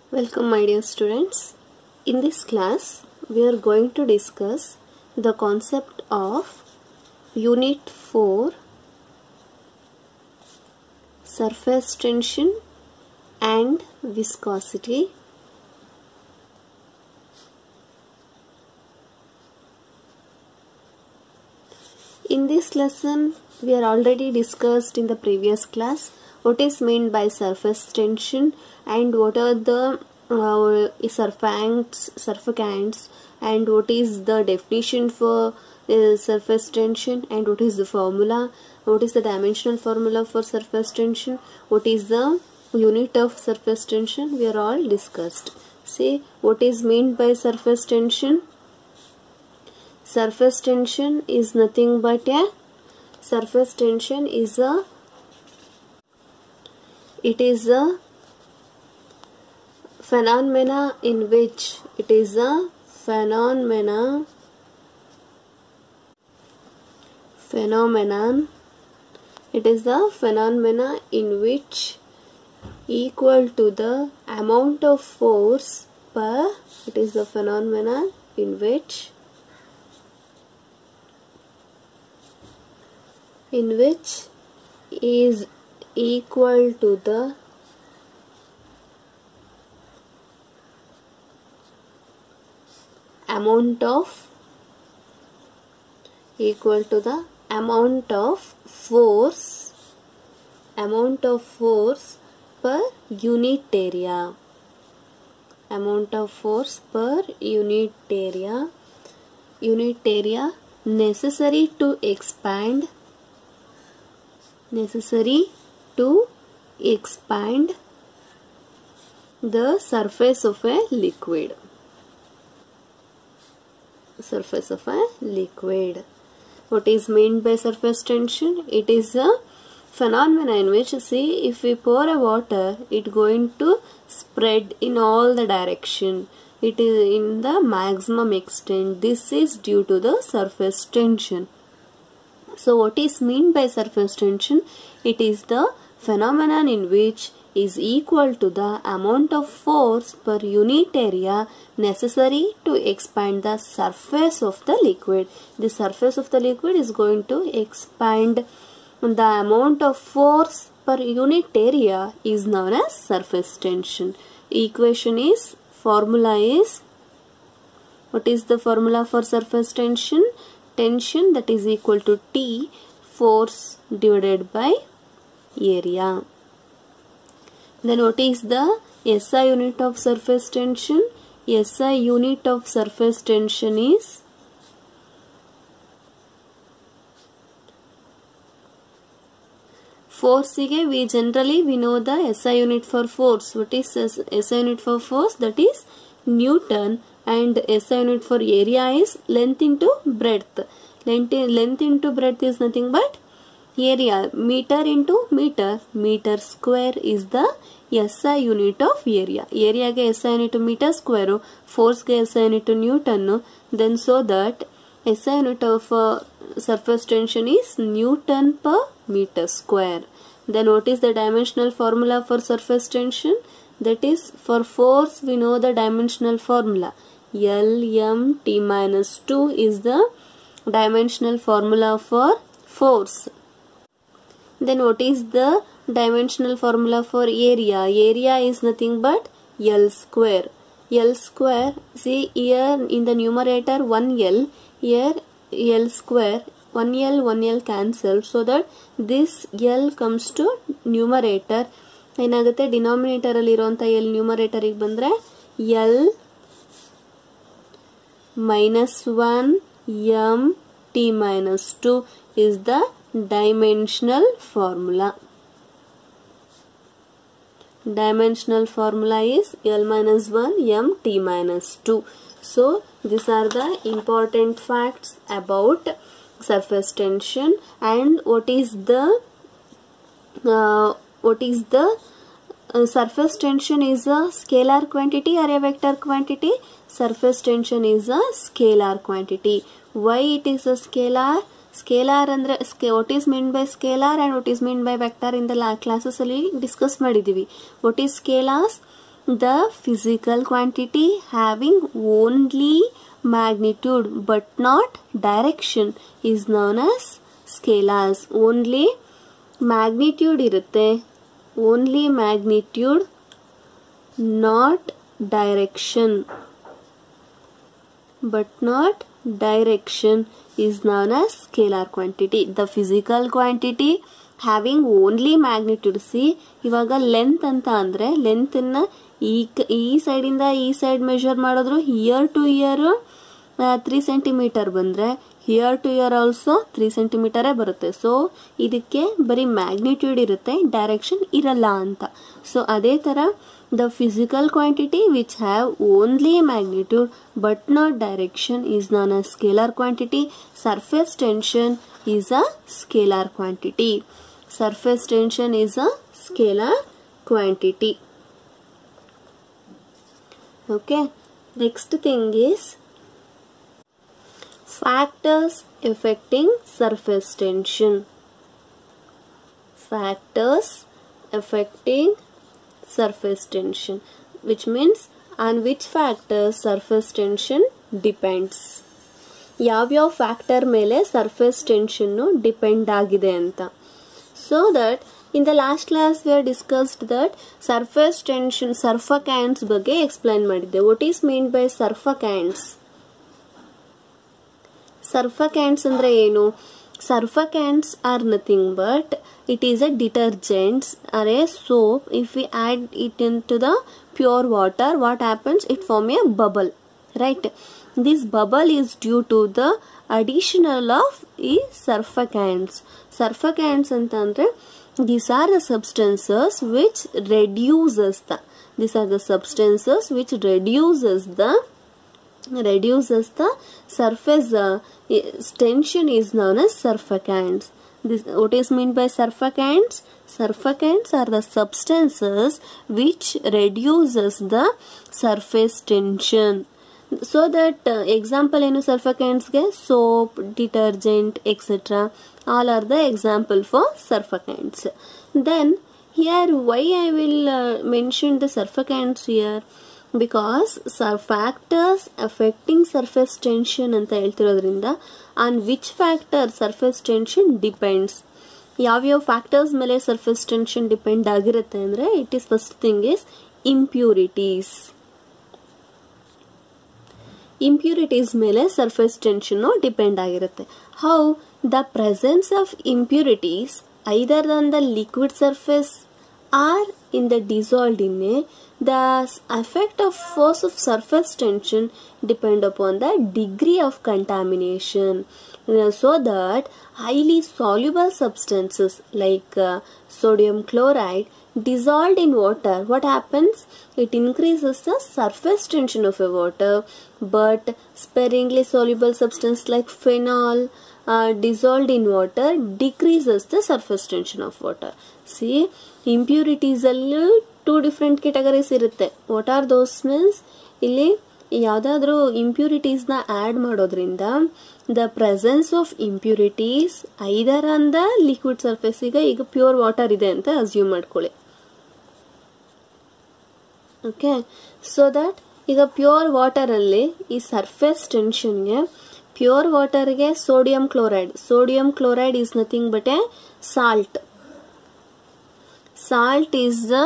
Welcome my dear students. In this class we are going to discuss the concept of Unit 4 surface tension and viscosity. In this lesson we are already discussed in the previous class what is meant by surface tension and what are the surfactants and what is the definition for surface tension and what is the formula, what is the dimensional formula for surface tension, what is the unit of surface tension, we are all discussed. See what is meant by surface tension. Surface tension is nothing but a phenomena in which it is a phenomenon in which equal to the amount of force per in which is equal to the amount of force per unit area. Unit area necessary to expand the surface of a liquid. What is meant by surface tension? It is a phenomena in which, see, if we pour a water, it going to spread in all the direction. It is in the maximum extent. This is due to the surface tension. So what is meant by surface tension? It is the phenomenon in which is equal to the amount of force per unit area necessary to expand the surface of the liquid. The surface of the liquid is going to expand the amount of force per unit area is known as surface tension. Formula is, what is the formula for surface tension? Tension, that is equal to T, force divided by area. Then what is the SI unit of surface tension? SI unit of surface tension is force. We know the SI unit for force. What is SI unit for force? That is Newton. And SI unit for area is length into breadth. Length into breadth is nothing but area. Meter into meter. Meter square is the SI unit of area. Area ge SI unit meter square. Force ge SI unit Newton. Then so that SI unit of surface tension is Newton per meter square. Then what is the dimensional formula for surface tension? That is, for force we know the dimensional formula. L/m(T)-2 is the dimensional formula for force. Then what is the dimensional formula for area? Area is nothing but L square. L square, see here in the numerator 1L, here L square, 1L cancel, so that this L comes to numerator. ಏನಾಗುತ್ತೆ denominator ಅಲ್ಲಿ ಇರುವಂತ L numerator ಗೆ ಬಂದ್ರೆ L -1 m t-2 is the dimensional formula. Dimensional formula is L-1 m t-2. So these are the important facts about surface tension. And what is the surface tension is a scalar quantity or a vector quantity? Surface tension is a scalar quantity. Why it is a scalar? Scalar andre what is meant by scalar and what is meant by vector in the classes alli discuss ಮಾಡಿದೀವಿ. What is scalars? the physical quantity having only magnitude but not direction is known as scalars. Only magnitude irutte, only magnitude, not direction, but not direction is known as scalar quantity. The physical quantity having only magnitude. See, ಇವಾಗ length ಅಂತ ಅಂದರೆ ಲೆಂತನ್ನು ಈ ಸೈಡಿಂದ ಈ side measure ಮಾಡಿದ್ರು year to year 3 centimetre ಬಂದರೆ here to year also 3 ಸೆಂಟಿಮೀಟರೇ ಬರುತ್ತೆ. So ಇದಕ್ಕೆ ಬರೀ ಮ್ಯಾಗ್ನಿಟ್ಯೂಡ್ ಇರುತ್ತೆ, ಡೈರೆಕ್ಷನ್ ಇರಲ್ಲ ಅಂತ. ಸೊ ಅದೇ ಥರ the physical quantity which have only magnitude but not direction is non a scalar quantity. Surface tension is a scalar quantity. Surface tension is a scalar quantity. Okay, next thing is factors affecting surface tension. Factors affecting surface tension, which means on which factors surface tension depends. ಯಾವ್ಯಾವ factor ಮೇಲೆ surface ಟೆನ್ಷನ್ನು depend ಆಗಿದೆ ಅಂತ. So that in the last class we have discussed that surface tension surfactants ಬಗ್ಗೆ explain ಮಾಡಿದ್ದೆ. What is meant by surfactants? Surfactants ಅಂದ್ರೆ ಏನು? Surfactants are nothing but it is a detergent or a soap. If we add it into the pure water, what happens? It form a bubble, right? This bubble is due to the additional of surfactants. Surfactants ಅಂತಂದ್ರೆ these are the substances which reduces the surface tension is known as surfactants. This what is meant by surfactants? Surfactants are the substances which reduces the surface tension. So that example ಏನು ಸರ್ಫಕೆಂಟ್ಸ್ಗೆ soap, detergent, etc. all are the example for surfactants. Then here why I will mention the surfactants here, because factors affecting surface tension ಅಂತ ಹೇಳ್ತಿರೋದ್ರಿಂದ on which factor surface tension depends. ಯಾವ್ಯಾವ factors ಮೇಲೆ surface tension depend ಆಗಿರುತ್ತೆ ಅಂದರೆ it is first thing is impurities. Impurities ಮೇಲೆ surface ಟೆನ್ಷನ್ನು depend ಆಗಿರುತ್ತೆ. How? The presence of impurities either on the liquid surface or in the dissolved in it, the effect of force of surface tension depend upon the degree of contamination. So that highly soluble substances like sodium chloride dissolved in water, what happens? It increases the surface tension of a water, but sparingly soluble substance like phenol dissolved in water decreases the surface tension of water. See, impurities allu two different categories irutte. What are those means? ಇಲ್ಲಿ ಯಾವುದಾದ್ರೂ ಇಂಪ್ಯೂರಿಟೀಸ್ನ add ಮಾಡೋದ್ರಿಂದ the presence of impurities either on the liquid surface, ಈಗ pure water ಇದೆ ಅಂತ assume ಮಾಡ್ಕೊಳ್ಳಿ. Okay, so that ಈಗ pure ವಾಟರಲ್ಲಿ ಈ ಸರ್ಫೇಸ್ ಟೆನ್ಷನ್ಗೆ ಪ್ಯೂರ್ ವಾಟರ್ಗೆ sodium chloride is nothing but a salt. Salt is the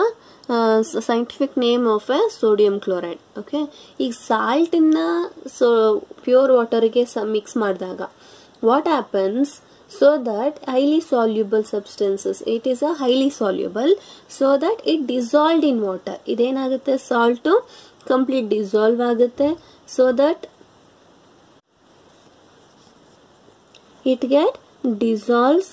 scientific name of a sodium chloride. Okay, ಈಗ salt inna so pure water ge mix ಮಾಡಿದಾಗ what happens? So that highly soluble substances, it is a highly soluble, so that it dissolved in water. ಇದೇನಾಗುತ್ತೆ? salt complete dissolve ಆಗುತ್ತೆ, so that it get dissolves,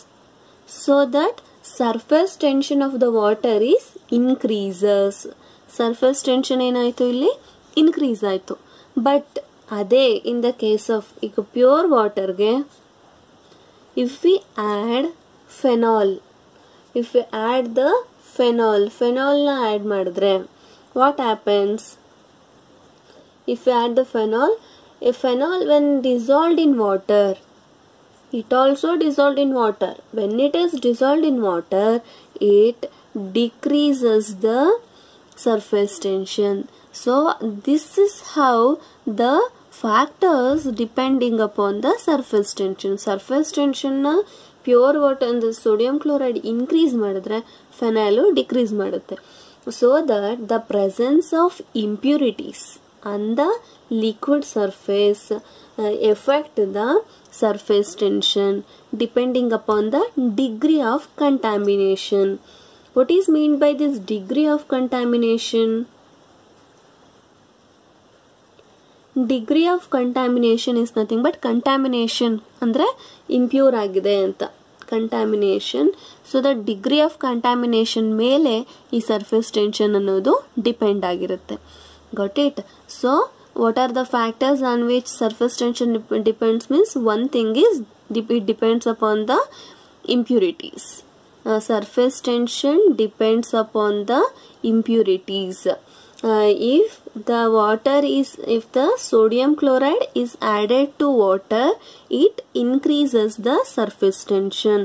so that surface tension of the water is increases. Surface tension ಏನಾಯಿತು? ಇಲ್ಲಿ increase ಆಯಿತು. But ಅದೇ in the case of ಈಗ pure ವಾಟರ್ಗೆ if we add ಫೆನಾಲ್ನ add ಮಾಡಿದ್ರೆ what happens? If you add the phenol when dissolved in water, it also dissolved in water. When it is dissolved in water, it decreases the surface tension. So this is how the factors depending upon the surface tension. Surface tension na pure water and sodium chloride increase ಮಾಡಿದ್ರೆ phenyl decrease ಮಾಡುತ್ತೆ. So that the presence of impurities on the liquid surface affect the surface tension depending upon the degree of contamination. What is meant by this degree of contamination? Degree of contamination is nothing but contamination andre impure agide anta contamination. So the degree of contamination ಮೇಲೆ ಈ surface tension ಅನ್ನೋದು depend ಆಗಿರುತ್ತೆ. Got it? So what are the factors on which surface tension depends means one thing is it depends upon the impurities. Surface tension depends upon the impurities. If the sodium chloride is added to water, it increases the surface tension.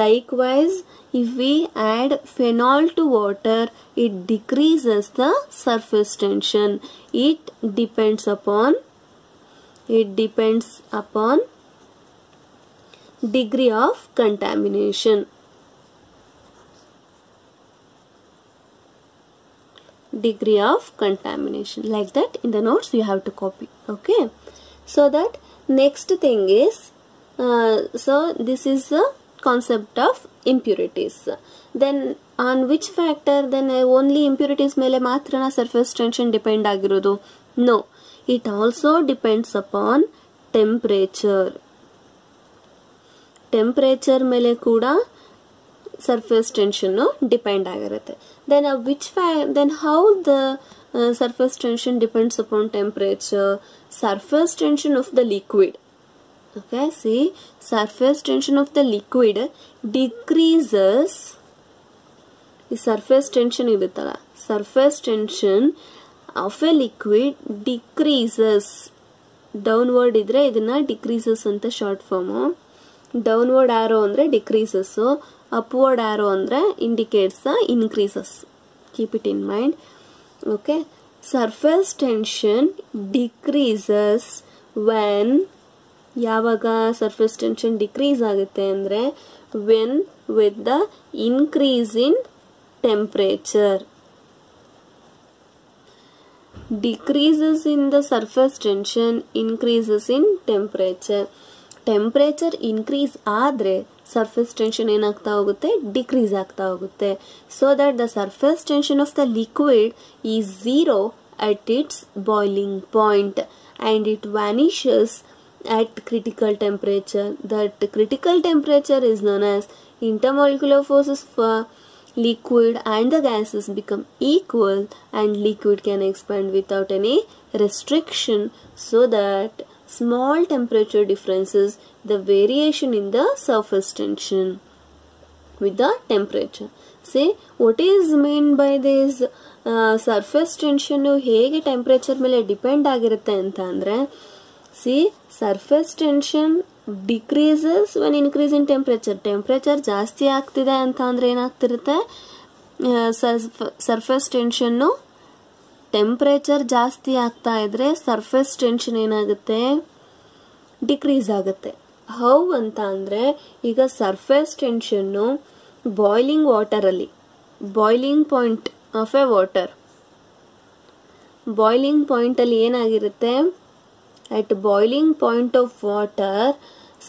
Likewise, if we add phenol to water, it decreases the surface tension. It depends upon degree of contamination. Degree of contamination, like that in the notes you have to copy. Okay, so that next thing is so this is the concept of impurities. Then on which factor then only impurities ಮೇಲೆ ಮಾತ್ರನ surface tension depend ಆಗಿರೋದು? No, it also depends upon temperature. Temperature ಮೇಲೆ ಕೂಡ surface tension depend ಆಗಿರುತ್ತೆ. Then then how the surface tension depends upon temperature? Surface tension of the liquid. Okay, see, surface tension of the liquid decreases. The surface tension iruttala, surface tension of a liquid decreases. Downward idre idana decreases anta short form. Downward arrow andre decreases, so upward arrow andre indicates the increases. Keep it in mind. Okay, surface tension decreases when ಯಾವಾಗ surface tension decrease ಆಗುತ್ತೆ ಅಂದ್ರೆ when with the increase in temperature. Decreases in the surface tension, increases in temperature. Temperature increase ಆದರೆ surface tension ಏನಾಗ್ತಾ ಹೋಗುತ್ತೆ? Decrease ಆಗ್ತಾ ಹೋಗುತ್ತೆ. So that the surface tension of the liquid is zero at its boiling point and it vanishes at critical temperature. That critical temperature is known as intermolecular forces for liquid and the gases become equal and liquid can expand without any restriction, so that small temperature differences the variation in the surface tension with the temperature. See, what is meant by this surface tension ಹೇಗೆ temperature ಮೇಲೆ depend ಆಗಿರುತ್ತೆ ಅಂತ ಅಂದ್ರೆ, see, surface tension decreases when increase in temperature. Temperature ಜಾಸ್ತಿ ಆಗ್ತಿದೆ ಅಂತ ಅಂದ್ರೆ ಏನಾಗ್ತಿರುತ್ತೆ? surface tension temperature ಜಾಸ್ತಿ ಆಗ್ತಾ ಇದ್ರೆ ಸರ್ಫೇಸ್ ಟೆನ್ಷನ್ ಏನಾಗುತ್ತೆ? ಡಿಕ್ರೀಸ್ ಆಗುತ್ತೆ. ಹೌ ಅಂತ ಅಂದರೆ, ಈಗ ಸರ್ಫೇಸ್ ಟೆನ್ಷನ್ನು ಬಾಯ್ಲಿಂಗ್ ವಾಟರಲ್ಲಿ, boiling point of a water, boiling ಪಾಯಿಂಟಲ್ಲಿ ಏನಾಗಿರುತ್ತೆ? At boiling point of water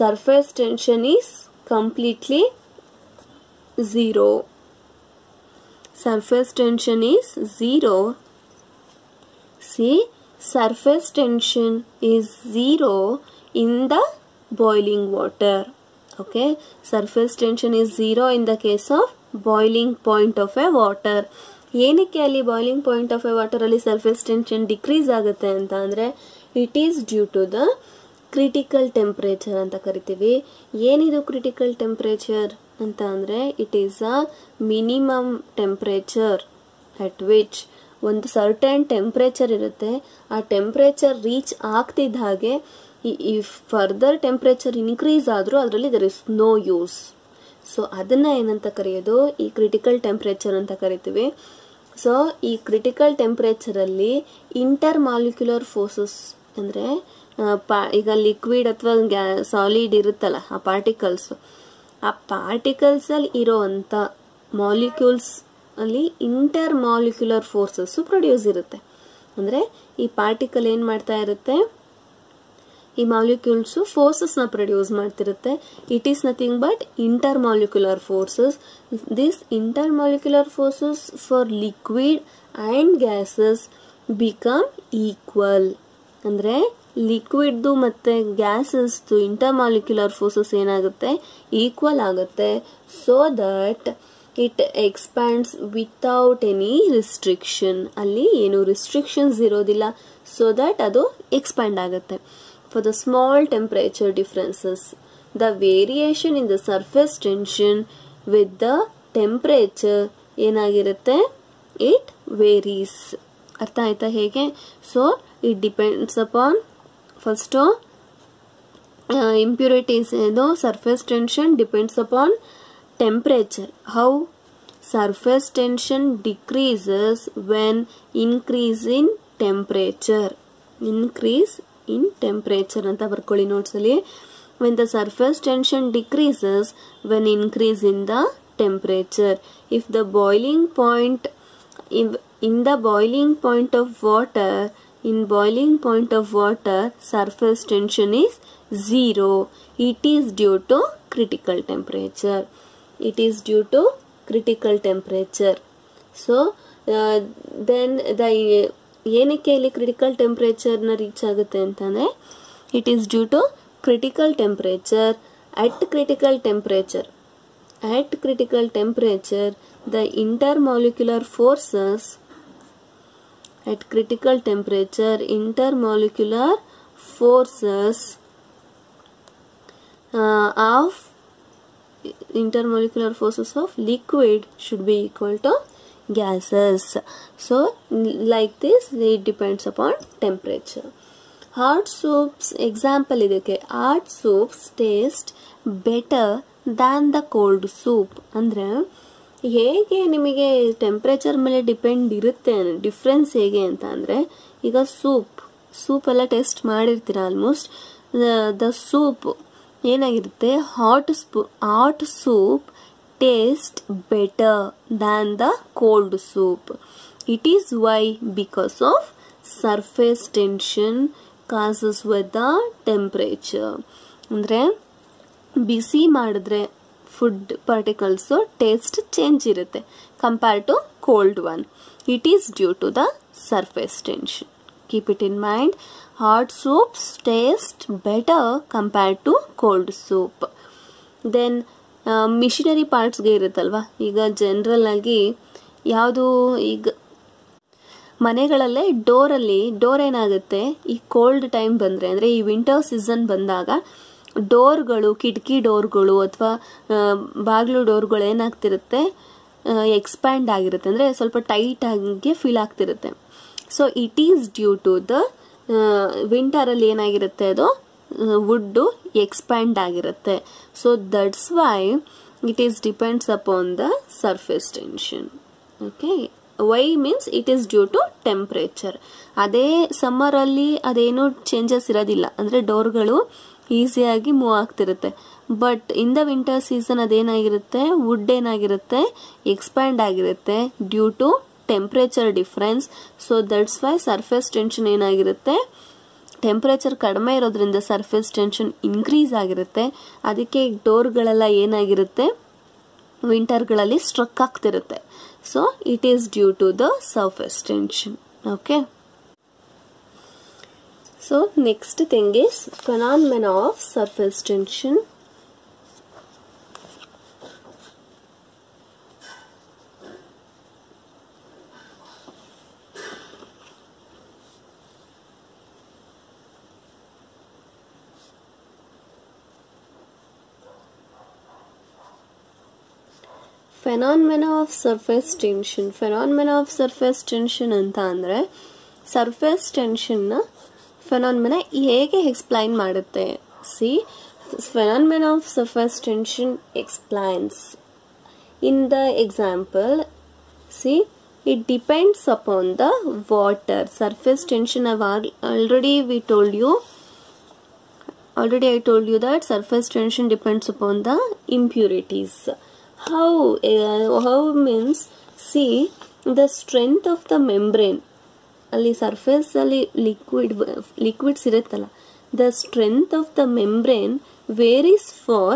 surface tension is completely zero. Surface tension is zero. See, surface tension is zero in the boiling water. Okay, surface tension is zero in the case of boiling point of a water. ಏನಕ್ಕೆ ಅಲ್ಲಿ boiling point of a water ಅಲ್ಲಿ surface tension decrease ಆಗುತ್ತೆ ಅಂತ ಅಂದರೆ, it is due to the critical temperature ಅಂತ ಕರಿತೀವಿ. ಏನಿದು critical temperature ಅಂತ ಅಂದರೆ, it is a minimum temperature at which ಒಂದು ಸರ್ಟನ್ ಟೆಂಪ್ರೇಚರ್ ಇರುತ್ತೆ. ಆ ಟೆಂಪ್ರೇಚರ್ ರೀಚ್ ಆಗ್ತಿದ್ದ ಹಾಗೆ ಈ ಫರ್ದರ್ ಟೆಂಪ್ರೇಚರ್ ಇನ್ಕ್ರೀಸ್ ಆದರೂ ಅದರಲ್ಲಿ there is no use. So ಅದನ್ನು ಏನಂತ ಕರೆಯೋದು? ಈ ಕ್ರಿಟಿಕಲ್ ಟೆಂಪ್ರೇಚರ್ ಅಂತ ಕರಿತೀವಿ. ಸೊ ಈ ಕ್ರಿಟಿಕಲ್ ಟೆಂಪ್ರೇಚರಲ್ಲಿ ಇಂಟರ್ ಮಾಲಿಕ್ಯುಲರ್ ಫೋರ್ಸಸ್ ಅಂದರೆ ಈಗ ಲಿಕ್ವಿಡ್ ಅಥವಾ ಸಾಲಿಡ್ ಇರುತ್ತಲ್ಲ ಆ ಪಾರ್ಟಿಕಲ್ಸಲ್ಲಿ ಇರೋವಂಥ ಮಾಲಿಕ್ಯೂಲ್ಸ್ ಅಲ್ಲಿ ಇಂಟರ್ ಮಾಲಿಕ್ಯುಲರ್ ಫೋರ್ಸಸ್ಸು ಪ್ರೊಡ್ಯೂಸ್ ಇರುತ್ತೆ. ಅಂದರೆ ಈ ಪಾರ್ಟಿಕಲ್ ಏನು ಮಾಡ್ತಾ ಇರುತ್ತೆ, ಈ ಮಾಲಿಕ್ಯೂಲ್ಸು ಫೋರ್ಸಸ್ನ ಪ್ರೊಡ್ಯೂಸ್ ಮಾಡ್ತಿರುತ್ತೆ. It is nothing but intermolecular forces. This intermolecular forces for liquid and gases become equal. ಅಂದರೆ ಲಿಕ್ವಿಡ್ದು ಮತ್ತು ಗ್ಯಾಸಸ್ದು ಇಂಟರ್ ಮಾಲಿಕ್ಯುಲರ್ ಫೋರ್ಸಸ್ ಏನಾಗುತ್ತೆ, ಈಕ್ವಲ್ ಆಗುತ್ತೆ. So that it expands without any restriction. ಅಲ್ಲಿ ಏನು ರಿಸ್ಟ್ರಿಕ್ಷನ್ಸ್ ಇರೋದಿಲ್ಲ. ಸೊ ದಟ್ ಅದು ಎಕ್ಸ್ಪ್ಯಾಂಡ್ ಆಗುತ್ತೆ. For the small temperature differences, the variation in the surface tension with the temperature ಏನಾಗಿರುತ್ತೆ, it varies. ಅರ್ಥ ಆಯ್ತಾ ಹೇಗೆ? So it depends upon first impurities ಏನು surface tension depends upon temperature. How? Surface tension decreases when increase in temperature. Increase in temperature ಅಂತ ಬರ್ಕೊಳ್ಳಿ ನೋಟ್ಸಲ್ಲಿ. when the surface tension decreases when increase in the temperature. if the boiling point in the boiling point of water, in boiling point of water surface tension is 0. it is due to critical temperature. it is due to critical temperature. so then the ಏನಕ್ಕೆ ಇಲ್ಲಿ critical ಟೆಂಪ್ರೇಚರ್ನ reach ಆಗುತ್ತೆ ಅಂತಂದರೆ, it is due to critical temperature. At critical temperature the intermolecular forces at critical temperature intermolecular forces of liquid should be equal to gases. So like this it depends upon temperature. Hot soups example idಕ್ಕೆ, hot soups taste better than the cold soup. ಅಂದರೆ ಹೇಗೆ ನಿಮಗೆ temperature ಮೇಲೆ depend ಇರುತ್ತೆ, difference ಹೇಗೆ ಅಂತ ಅಂದರೆ, ಈಗ soup ಎಲ್ಲ ಟೇಸ್ಟ್ ಮಾಡಿರ್ತೀರ ಆಲ್ಮೋಸ್ಟ್. ದ ಸೂಪ್ ಏನಾಗಿರುತ್ತೆ, hot soup taste better than the cold soup. It is why because of surface tension causes with the temperature. ಅಂದರೆ ಬಿಸಿ ಮಾಡಿದ್ರೆ ಫುಡ್ ಪಾರ್ಟಿಕಲ್ಸು ಟೇಸ್ಟ್ ಚೇಂಜ್ ಇರುತ್ತೆ compare to cold one. It is due to the surface tension. Keep it in mind. Hot soups taste better compare to cold soup. Then machinery ಪಾರ್ಟ್ಸ್ಗೆ ಇರುತ್ತಲ್ವ, ಈಗ general ಆಗಿ ಯಾವುದು, ಈಗ ಮನೆಗಳಲ್ಲೇ ಡೋರ್ ಏನಾಗುತ್ತೆ, ಈ ಕೋಲ್ಡ್ ಟೈಮ್ ಬಂದರೆ ಅಂದರೆ ಈ ವಿಂಟರ್ ಸೀಸನ್ ಬಂದಾಗ ಡೋರ್ಗಳು, ಕಿಟಕಿ ಡೋರ್ಗಳು ಅಥವಾ ಬಾಗಿಲು ಡೋರ್ಗಳು ಏನಾಗ್ತಿರುತ್ತೆ, ಎಕ್ಸ್ಪ್ಯಾಂಡ್ ಆಗಿರುತ್ತೆ, ಅಂದರೆ ಸ್ವಲ್ಪ ಟೈಟ್ ಆಗಿ ಫೀಲ್ ಆಗ್ತಿರುತ್ತೆ. So it is due to the ವಿಂಟರಲ್ಲಿ ಏನಾಗಿರುತ್ತೆ, ಅದು ವುಡ್ಡು ಎಕ್ಸ್ಪ್ಯಾಂಡ್ ಆಗಿರುತ್ತೆ. So that's why it is depends upon the surface tension. Okay, why means it is due to temperature. ಅದೇ ಸಮ್ಮರಲ್ಲಿ ಅದೇನು ಚೇಂಜಸ್ ಇರೋದಿಲ್ಲ, ಅಂದರೆ ಡೋರ್ಗಳು ಈಸಿಯಾಗಿ ಮೂವ್ ಆಗ್ತಿರುತ್ತೆ. But in the winter season ಅದೇನಾಗಿರುತ್ತೆ, ವುಡ್ ಏನಾಗಿರುತ್ತೆ, ಎಕ್ಸ್ಪ್ಯಾಂಡ್ ಆಗಿರುತ್ತೆ due to temperature difference. So that's why surface tension ಏನಾಗಿರುತ್ತೆ, ಟೆಂಪ್ರೇಚರ್ ಕಡಿಮೆ ಇರೋದ್ರಿಂದ ಸರ್ಫೇಸ್ ಟೆನ್ಷನ್ ಇನ್ಕ್ರೀಸ್ ಆಗಿರುತ್ತೆ. ಅದಕ್ಕೆ ಡೋರ್ಗಳೆಲ್ಲ ಏನಾಗಿರುತ್ತೆ, ವಿಂಟರ್ಗಳಲ್ಲಿ ಸ್ಟ್ರಕ್ ಆಗ್ತಿರುತ್ತೆ. So it is due to the surface tension. Okay, so next thing is phenomena of surface tension. Phenomena of surface tension. Phenomena of surface tension ಅಂತ ಅಂದರೆ ಸರ್ಫೇಸ್ ಟೆನ್ಷನ್ನ ಫೆನಾಮಿನಾ ಹೇಗೆ explain ಮಾಡುತ್ತೆ. C, phenomena of surface tension explains in the example. C, It depends upon the water. Surface tension, already I told you that surface tension depends upon the impurities. How means, see, the strength of the membrane, ಅಲ್ಲಿ surface ಅಲ್ಲಿ liquids ಇರುತ್ತಲ್ಲ, the strength of the membrane varies for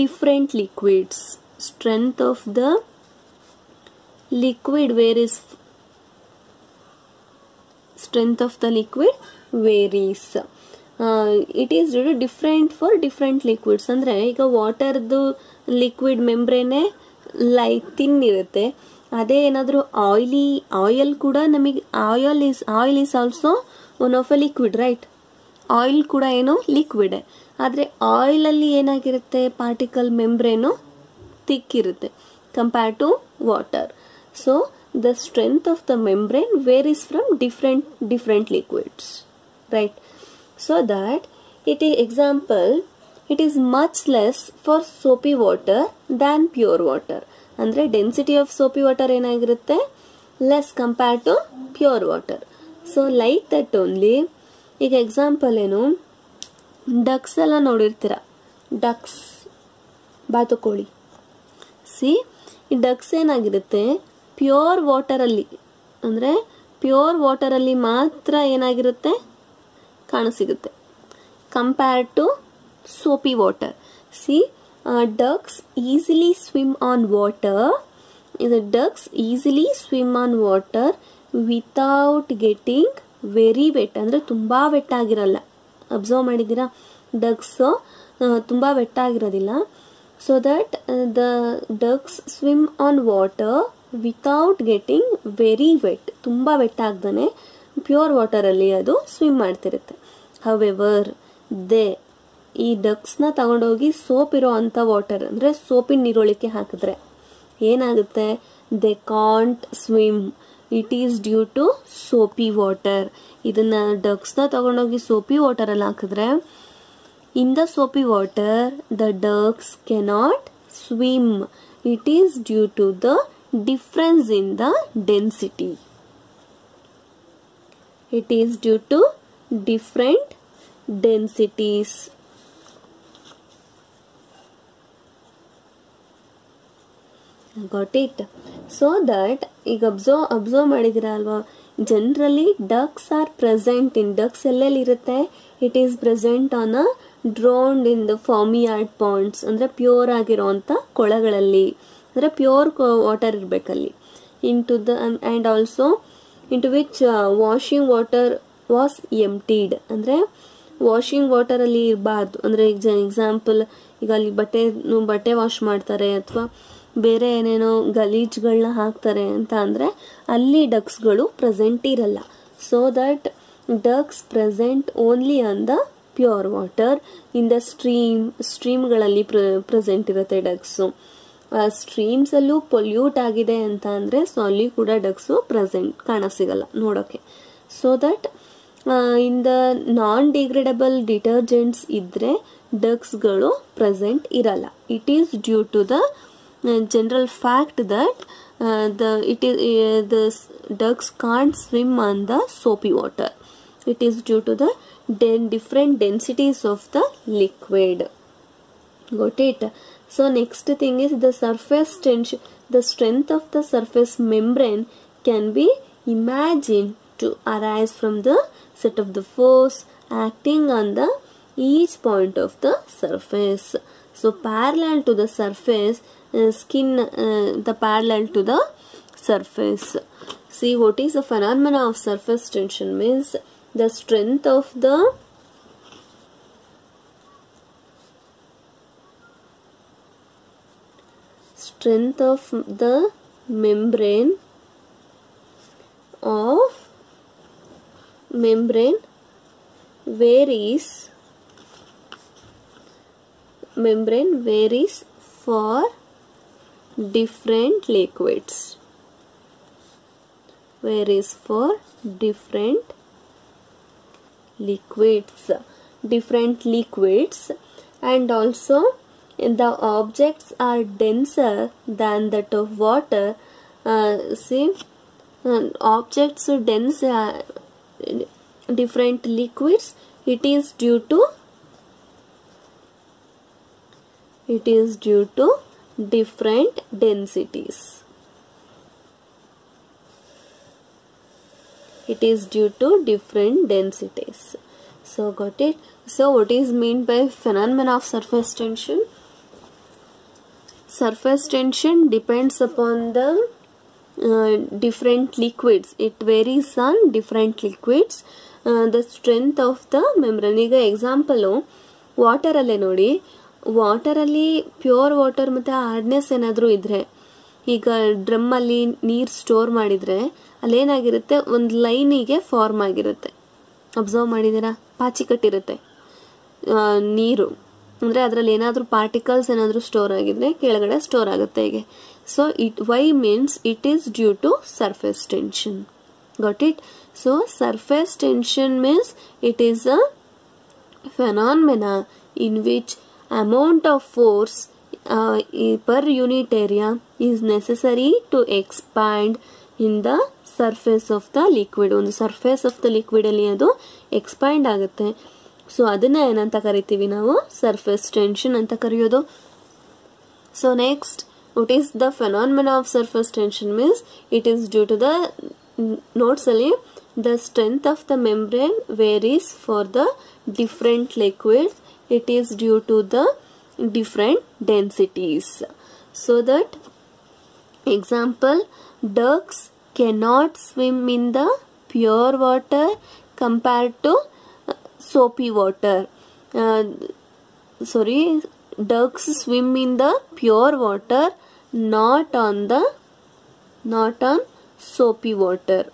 different liquids. Strength of the liquid varies. It is different for different liquids. ಅಂದರೆ ಈಗ ವಾಟರ್ದು liquid ಮೆಂಬ್ರೇನೆ ತಿನ್ ಇರುತ್ತೆ. ಅದೇ ಏನಾದರೂ oil ಕೂಡ ನಮಗೆ oil is also one of a liquid, right? Oil ಕೂಡ ಏನು ಲಿಕ್ವಿಡ್. ಆದರೆ ಆಯಿಲಲ್ಲಿ ಏನಾಗಿರುತ್ತೆ, ಪಾರ್ಟಿಕಲ್ ಮೆಂಬ್ರೇನು ತಿಕ್ಕಿರುತ್ತೆ compare to water. So the strength of the membrane varies from different liquids, right? So that it is much less for soapy water than pure water. ಅಂದರೆ density of soapy water ಏನಾಗಿರುತ್ತೆ, less compare to pure water. So like that only. ಈಗ example ಏನು, ducks ಎಲ್ಲ ನೋಡಿರ್ತೀರ, ducks ಬಾತುಕೋಳಿ. C, ಈ ducks ಏನಾಗಿರುತ್ತೆ, pure ವಾಟರಲ್ಲಿ, ಅಂದರೆ ಪ್ಯೂರ್ ವಾಟರಲ್ಲಿ ಮಾತ್ರ ಏನಾಗಿರುತ್ತೆ, ಕಾಣಸಿಗುತ್ತೆ compare to soapy water. See, ducks easily swim on water. The ducks easily swim on water without getting very wet. ಅಂದರೆ ತುಂಬ ವೆಟ್ ಆಗಿರಲ್ಲ. ಅಬ್ಸರ್ವ್ ಮಾಡಿದ್ದೀರಾ, ಡಕ್ಸು ತುಂಬ ವೆಟ್ ಆಗಿರೋದಿಲ್ಲ. So that the ducks swim on water without getting very wet. ತುಂಬ wet ಆಗ್ದಾನೆ pure ವಾಟರಲ್ಲಿ ಅದು ಸ್ವಿಮ್ ಮಾಡ್ತಿರುತ್ತೆ. ಹವೆವರ್ ಈ ಡಕ್ಸ್ನ ತಗೊಂಡೋಗಿ ಸೋಪ್ ಇರೋ ಅಂಥ ವಾಟರ್, ಅಂದರೆ ಸೋಪಿನ ನೀರೊಳಕ್ಕೆ ಹಾಕಿದ್ರೆ ಏನಾಗುತ್ತೆ, they can't swim. It is due to soapy water. ಇದನ್ನು ಡಕ್ಸ್ನ ತಗೊಂಡೋಗಿ ಸೋಪಿ ವಾಟರಲ್ಲಿ ಹಾಕಿದ್ರೆ, in the soapy water the ducks cannot swim. It is due to the difference in the density. It is due to different densities. Got it? So that ಈಗ observe ಮಾಡಿದಿರ ಅಲ್ವಾ, generally ducks are present in, ducks ಎಲ್ಲೆಲ್ಲಿ ಇರುತ್ತೆ, it is present on a drowned in the farmyard ponds. ಅಂದರೆ pure ಆಗಿರೋಂಥ ಕೊಳಗಳಲ್ಲಿ, ಅಂದರೆ pure water ಇರಬೇಕಲ್ಲಿ. And also into which washing water was emptied. ಅಂದರೆ ವಾಷಿಂಗ್ ವಾಟರಲ್ಲಿ ಇರಬಾರ್ದು. ಅಂದರೆ ಎಕ್ಸಾಂಪಲ್, ಈಗ ಅಲ್ಲಿ ಬಟ್ಟೆ ವಾಶ್ ಮಾಡ್ತಾರೆ ಅಥವಾ ಬೇರೆ ಏನೇನೋ ಗಲೀಜ್ಗಳನ್ನ ಹಾಕ್ತಾರೆ ಅಂತ ಅಂದರೆ ಅಲ್ಲಿ ಡಕ್ಸ್ಗಳು ಪ್ರೆಸೆಂಟ್ ಇರಲ್ಲ. So that ducks present only on the pure water. In the ಸ್ಟ್ರೀಮ್ಗಳಲ್ಲಿ ಪ್ರೆಸೆಂಟ್ ಇರುತ್ತೆ ಡಕ್ಸು. ಸ್ಟ್ರೀಮ್ಸಲ್ಲೂ ಪೊಲ್ಯೂಟ್ ಆಗಿದೆ ಅಂತ ಅಂದರೆ ಸೊ ಅಲ್ಲಿ ಕೂಡ ಡಕ್ಸು ಪ್ರೆಸೆಂಟ್ ಕಾಣಸಿಗಲ್ಲ ನೋಡೋಕ್ಕೆ. So that in the non degradable detergents ಇದ್ದರೆ ಡಕ್ಸ್ಗಳು ಪ್ರೆಸೆಂಟ್ ಇರಲ್ಲ. It is due to the general fact that the ducks can't swim on the soapy water. It is due to the different densities of the liquid. Got it? So next thing is the surface tension. The strength of the surface membrane can be imagined to arise from the set of the force acting on the each point of the surface. So parallel to the surface, the parallel to the surface. See, what is the phenomena of surface tension means the strength of the membrane varies for different liquids. And also the objects are denser than that of water. See, objects dense different liquids, it is due to different densities. It is due to different densities. So got it. So what is meant by phenomena of surface tension? Surface tension depends upon the different liquids. It varies on different liquids. The strength of the membrane. ಈಗ example ವಾಟರಲ್ಲೇ ನೋಡಿ, ವಾಟರಲ್ಲಿ pure water ಮತ್ತು hardness ಏನಾದರೂ ಇದ್ದರೆ, ಈಗ ಡ್ರಮ್ಮಲ್ಲಿ ನೀರು store ಮಾಡಿದರೆ ಅಲ್ಲೇನಾಗಿರುತ್ತೆ, ಒಂದು ಲೈನಿಗೆ form ಆಗಿರುತ್ತೆ. ಅಬ್ಸರ್ವ್ ಮಾಡಿದ್ದೀರಾ? ಪಾಚಿ ಕಟ್ಟಿರುತ್ತೆ ನೀರು ಅಂದರೆ ಅದರಲ್ಲಿ ಏನಾದರೂ ಪಾರ್ಟಿಕಲ್ಸ್ ಏನಾದರೂ ಸ್ಟೋರ್ ಆಗಿದ್ರೆ ಕೆಳಗಡೆ ಸ್ಟೋರ್ ಆಗುತ್ತೆ ಹೀಗೆ. So why means it is due to surface tension. Got it? So surface tension means it is a phenomena in which amount of force per unit area is necessary to expand in the surface of the liquid. ಒಂದು surface of the liquid ಅಲ್ಲಿ ಅದು expand ಆಗುತ್ತೆ. So ಅದನ್ನ ಏನಂತ ಕರಿತೀವಿ ನಾವು? Surface tension ಅಂತ ಕರೆಯೋದು. So next, what is the phenomena of surface tension means it is due to the notes ಅಲ್ಲಿ the strength of the membrane varies for the different liquids. It is due to the different densities. So that example, ducks cannot swim in the pure water compared to soapy water. Ducks swim in the pure water, not on soapy water.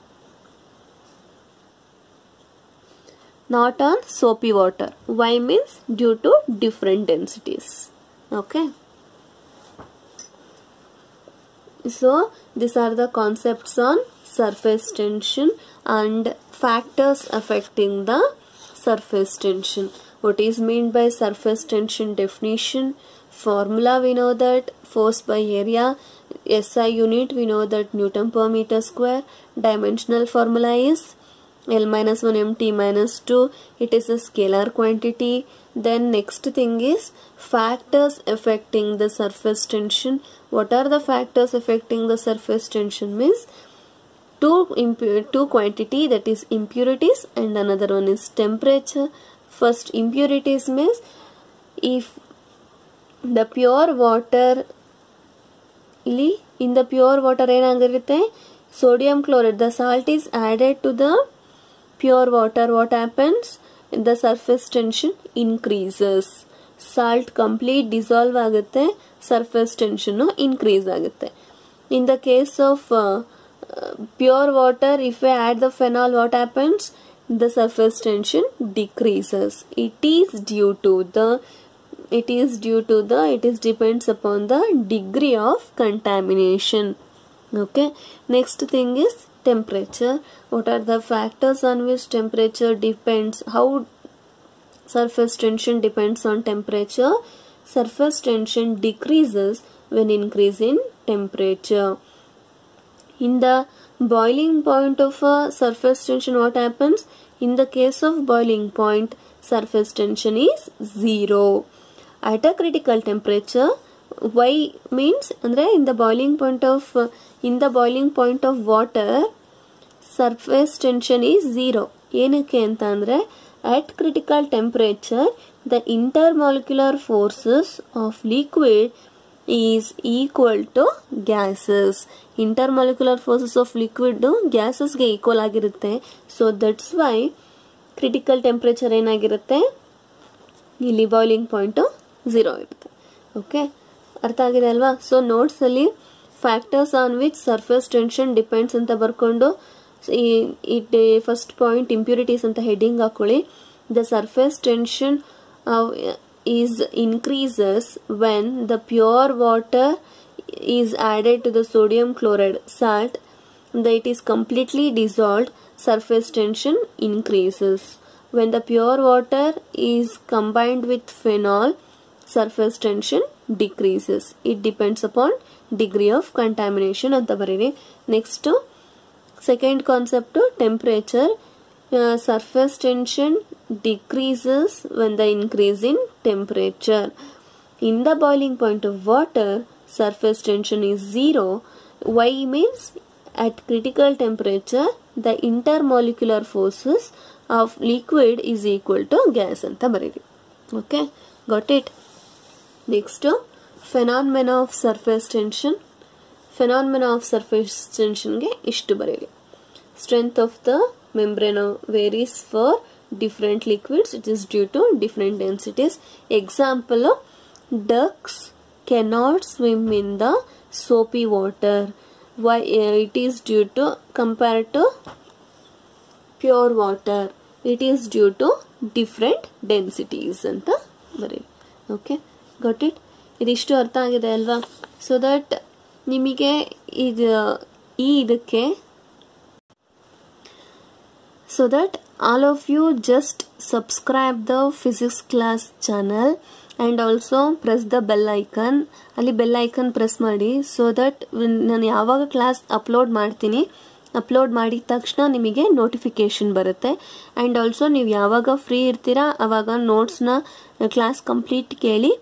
Not on soapy water. Why means due to different densities. Okay. So these are the concepts on surface tension and factors affecting the surface tension. What is meant by surface tension definition? Formula we know that force by area. SI unit we know that Newton per meter square. Dimensional formula is L minus 1 m T minus 2. It is a scalar quantity. Then next thing is factors affecting the surface tension. What are the factors affecting the surface tension means two quantity, that is impurities, and another one is temperature. First, impurities means if the pure water in the pure water ಏನಾಗಿರುತ್ತೆ, sodium chloride, the salt is added to the pure water. What happens? The surface tension increases. Salt complete dissolve ಆಗುತ್ತೆ, surface tension increase ಆಗುತ್ತೆ. In the case of pure water, if we add the phenol, what happens? The surface tension decreases. It depends upon the degree of contamination. Okay. Next thing is temperature. What are the factors on which temperature depends? How surface tension depends on temperature? Surface tension decreases when increase in temperature. In the boiling point of a surface tension, what happens? In the case of boiling point, surface tension is 0. At a critical temperature, why means andre in the boiling point of water, surface tension is 0. ಏನಕ್ಕೆ ಅಂತ ಅಂದರೆ at critical temperature the intermolecular forces of liquid is equal to gases. Intermolecular forces of liquid gases ಗೆ equal ಆಗಿರುತ್ತೆ. So that's why critical temperature ಏನಾಗಿರುತ್ತೆ, ಇಲ್ಲಿ boiling point 0 ಇರುತ್ತೆ. Okay, ಅರ್ಥ ಆಗಿದೆ ಅಲ್ವಾ? ಸೊ ನೋಟ್ಸ್ ಅಲ್ಲಿ factors on which surface tension depends ಅಂತ ಬರ್ಕೊಂಡು ಫಸ್ಟ್ ಪಾಯಿಂಟ್ ಇಂಪ್ಯೂರಿಟೀಸ್ ಅಂತ ಹೆಡ್ಡಿಂಗ್ ಹಾಕೊಳ್ಳಿ. The surface tension is increases when the pure water is added to the sodium chloride salt, that it is completely dissolved, surface tension increases. When the pure water is combined with phenol, surface tension decreases. It depends upon degree of contamination anta bariri. Next, Second concept, temperature. Surface tension decreases when the increase in temperature. In the boiling point of water, surface tension is 0. Y means at critical temperature, the intermolecular forces of liquid is equal to gas anta baridi. Okay, got it? Next, phenomena of surface tension. Phenomena of surface tension ge ishtu baridi. Strength of the membrane varies for different liquids. It is due to different densities. Example, ducks cannot swim in the soapy water. Why? It is due to, compared to pure water, it is due to different densities ಅಂತ ಬರೀ. Okay, got it? ಇದಿಷ್ಟು ಅರ್ಥ ಆಗಿದೆ ಅಲ್ವಾ? So that ನಿಮಗೆ ಇದಕ್ಕೆ so that all of you just subscribe the physics class channel and also press the bell icon. ಅಲ್ಲಿ bell icon press ಮಾಡಿ, ಸೊ ದಟ್ ನಾನು ಯಾವಾಗ ಕ್ಲಾಸ್ ಅಪ್ಲೋಡ್ ಮಾಡ್ತೀನಿ, ಅಪ್ಲೋಡ್ ಮಾಡಿದ ತಕ್ಷಣ ನಿಮಗೆ ನೋಟಿಫಿಕೇಶನ್ ಬರುತ್ತೆ. ಆ್ಯಂಡ್ ಆಲ್ಸೋ ನೀವು ಯಾವಾಗ ಫ್ರೀ ಇರ್ತೀರಾ ಆವಾಗ ನೋಟ್ಸ್ನ ಕ್ಲಾಸ್ ಕಂಪ್ಲೀಟ್ ಕೇಳಿ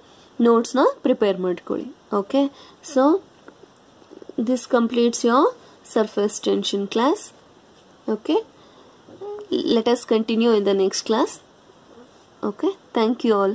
ನೋಟ್ಸ್ನ ಪ್ರಿಪೇರ್ ಮಾಡ್ಕೊಳ್ಳಿ. Okay, so this completes your surface tension class. Okay, let us continue in the next class. Okay, thank you all.